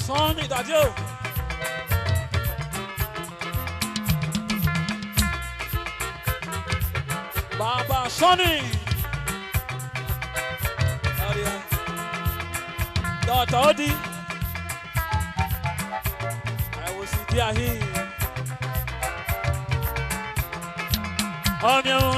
Sonny Daddy. Baba Sonny. Daughter Odi. I will sit here. On your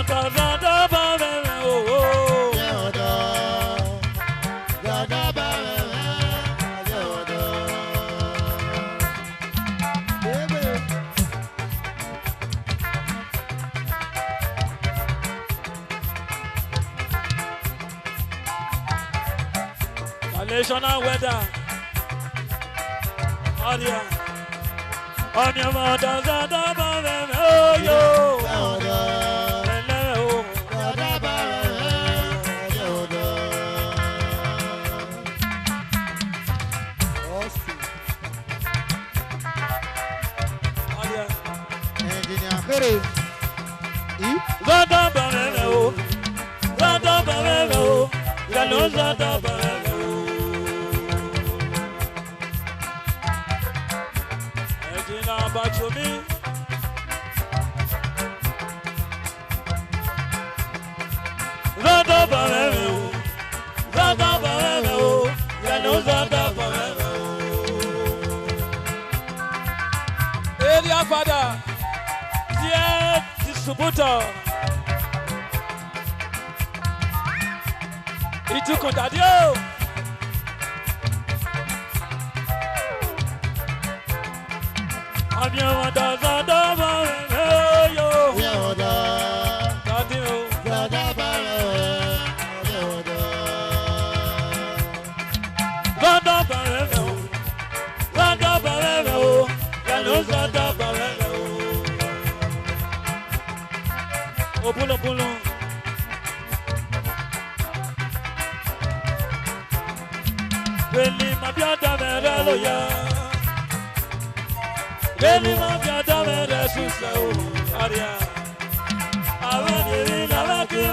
national weather. Audio. On your mother's oh yo. Area father, dear distributor, it took on you. I'm your Pulo. Really, my brother, really, my brother, Aria. I want you to like you.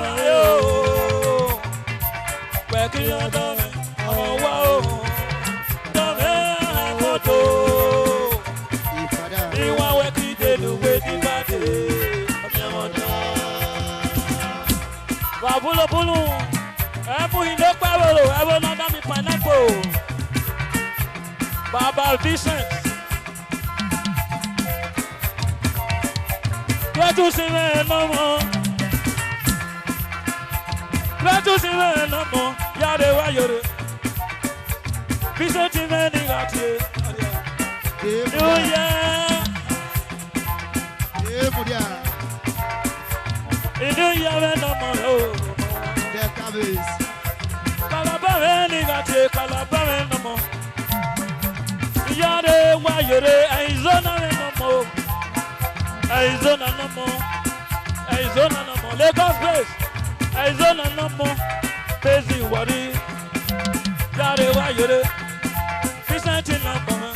Where can you go? Oh, wow. Dame, photo. You want to keep it with the body. Bulu, Ebu in the Pablo, Ever not done with pineapple. Baba Vincent. Let us see no more. Let us see no more. Yade wa yore. Vincent in the Nigati. New Year. New Year no more. Calabare nigate, calabare no more. Yare wa yore, Arizona no more. Arizona no more. Arizona no more. Lagos place. Arizona no more. Busy worry. Yare wa yore. Vincent no more.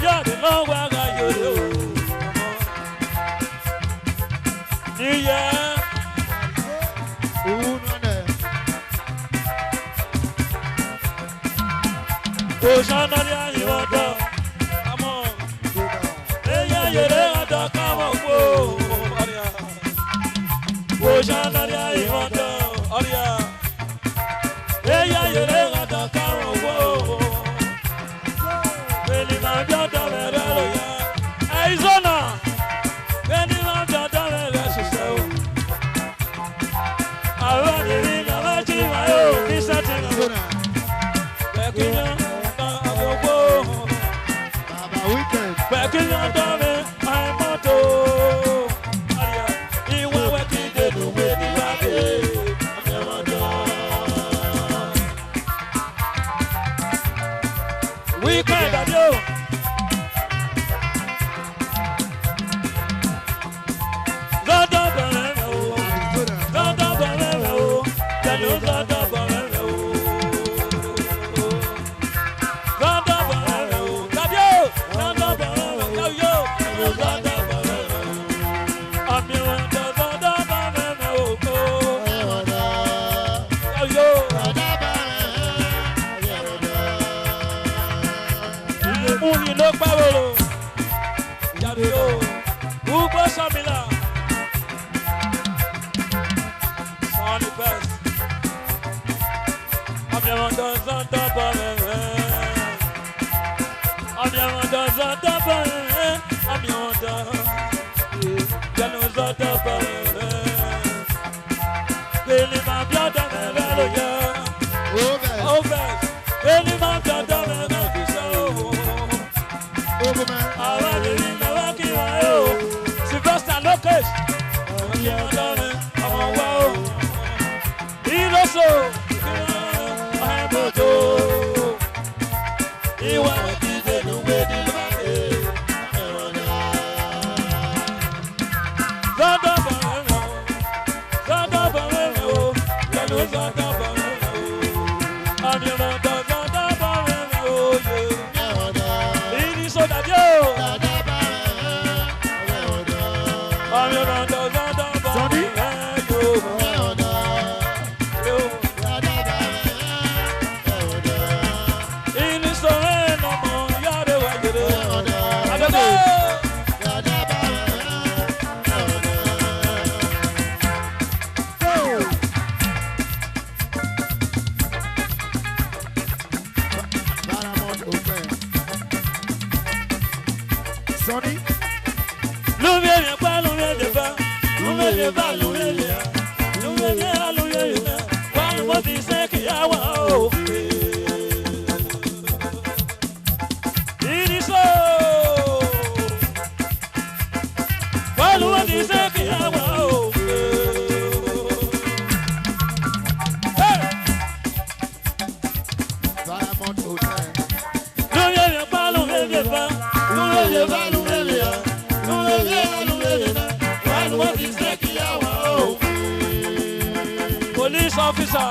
Yare no wa yore. New Year. Oshanaria Yoda, come on. Eya Yoda, come on, whoa, Aria. Oshanaria Yoda, Aria. Eya Yoda, come on, whoa. Really, my daughter, Arizona. Really, my daughter, I want to be my own. This is Arizona. Back in your dummy, my motto. You were working to do with the body. We can't have you. look Pablo. Yario, Ugo Samila. Sonny Best. I'm your Santa Barbara. I'm your Santa Barbara. I'm your Santa Barbara. Billy, my brother, Billy, my brother, Sylvester Locust. Police officer.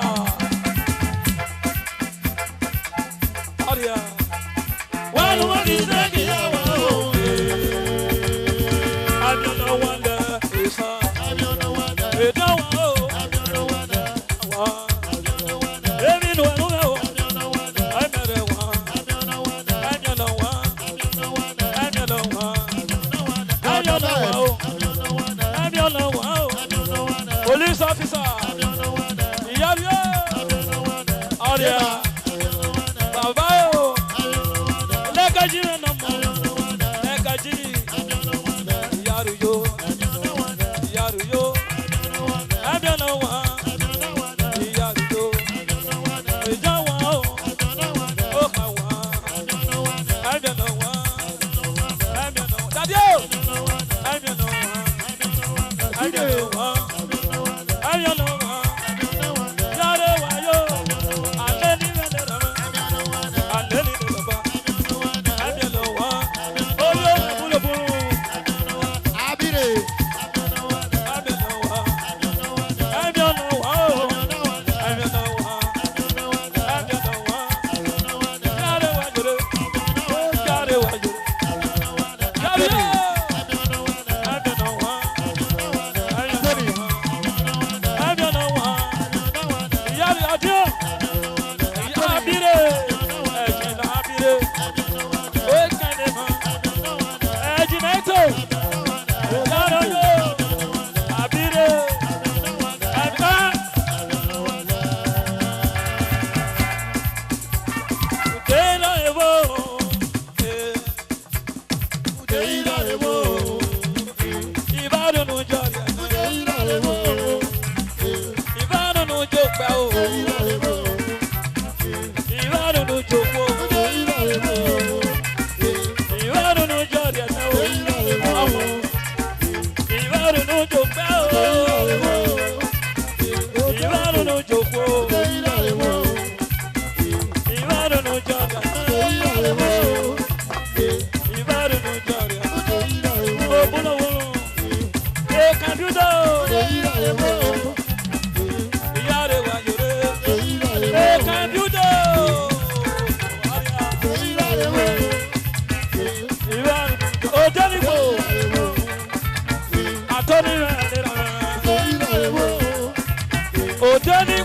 Well, what is that? I'm your wonder. I'm your wonder. You don't know. I'm your wonder. Every no one. I'm your one. I'm your wonder. I'm your one. I'm your wonder. I'm your one. I'm your wonder. I'm your wonder. Police officer. Dani